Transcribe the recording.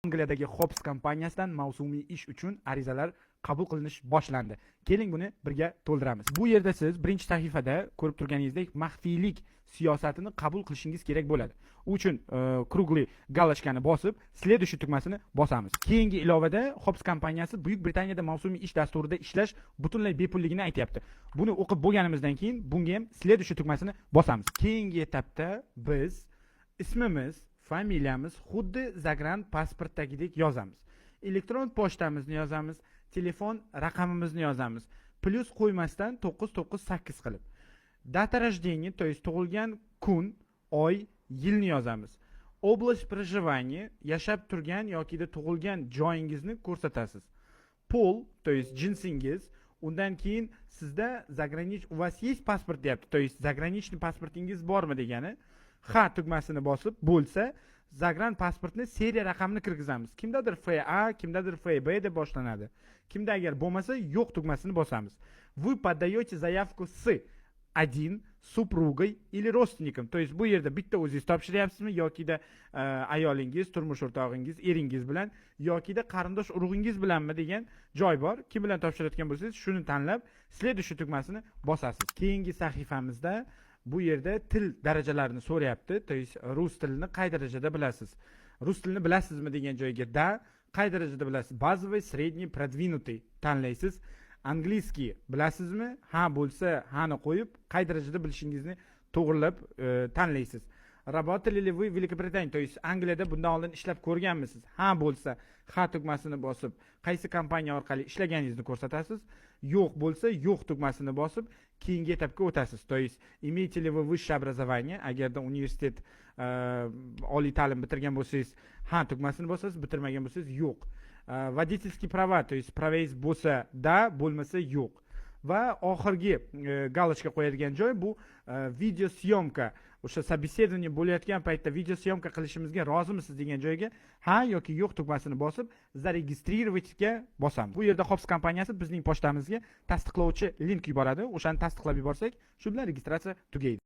Angliyadagi Hobbs kompaniyasidan mavsumiy ish uchun arizalar qabul qilinish boshlandi. Keling buni birga to'ldiramiz. Bu yerda siz birinchi sahifada ko'rib turganingizdek maxfiylik siyosatini qabul qilishingiz kerak bo'ladi. U uchun krugliy galochkani bosib, следующий tugmasini bosamiz. Keyingi ilovada Hobbs kompaniyasi Buyuk Britaniyada mavsumiy ish dasturida ishlash butunlay bepulligini aytyapti. Buni o'qib bo'lganimizdan keyin bunga ham следующий tugmasini bosamiz. Keyingi etapda biz ismimiz, familiyamiz xuddi zagran pasportdagidek yozamiz. Elektron pochtamizni yozamiz, telefon raqamimizni yozamiz. Plus qo'ymasdan 998 qilib. Data рождения, то есть tug'ilgan kun, oy, yilni yozamiz. Область проживания, yashab turgan yoki tug'ilgan joyingizni ko'rsatasiz. Pol, то есть jinsingiz, undan keyin sizda у вас есть паспорт deyapti, то есть заграничный pasportingiz bormi degani. Ha tugmasini bosib bo'lsa, zagran pasportni seriya raqamini kirgizamiz. Kimdadir FA, kimdadir FB deb boshlanadi. Kimda agar bo'lmasa, yo'q tugmasini bosamiz. Вы подаете заявку с один супругой или родственником. То есть bu yerda bitta o'zingiz topshiryapsizmi yokida ayolingiz, turmush o'rtog'ingiz, eringiz bilan yokida qarindosh urug'ingiz bilanmi degan joy bor. Kim bilan topshirayotgan bo'lsangiz, shuni tanlab, следующий tugmasini bosasiz. Keyingi sahifamizda bu yerda til darajalarini so'rayapti. То есть rus tilini qay darajada bilasiz? Rus tilini bilasizmi degan joyga da, qay darajada bilasiz? Базовый, средний, продвинутый tanlaysiz. Angliskiy bilasizmi? Ha bo'lsa, hani qo'yib, qay darajada bilishingizni to'g'rilab tanlaysiz. Работали ли вы в Великобритании? То есть Angliyada bundan oldin ishlab ko'rganmisiz? Ha bo'lsa, ha tugmasini bosib, qaysi kompaniya orqali ishlaganingizni ko'rsatasiz. Yo'q bo'lsa, yo'q tugmasini bosib, keyingi etapga o'tasiz. То есть имеете ли вы высшее образование? Agarda universitet oliy ta'lim bitirgan bo'lsangiz, ha tugmasini bosasiz, bitirmagan bo'lsangiz, yo'q. Водительские права, то есть pravangiz bo'lsa da, bo'lmasa yo'q. Va oxirgi galochka qo'yadigan joy bu video syomka. O'sha собеседование bo'layotgan paytda video syomka qilishimizga rozimisiz degan joyga ha yoki yo'q tugmasini bosib, зарегистрировать ga bosamiz. Bu yerda Hobbs kompaniyasi bizning pochtamizga tasdiqlovchi link yuboradi. O'shani tasdiqlab yuborsak, shu bilan registratsiya tugaydi.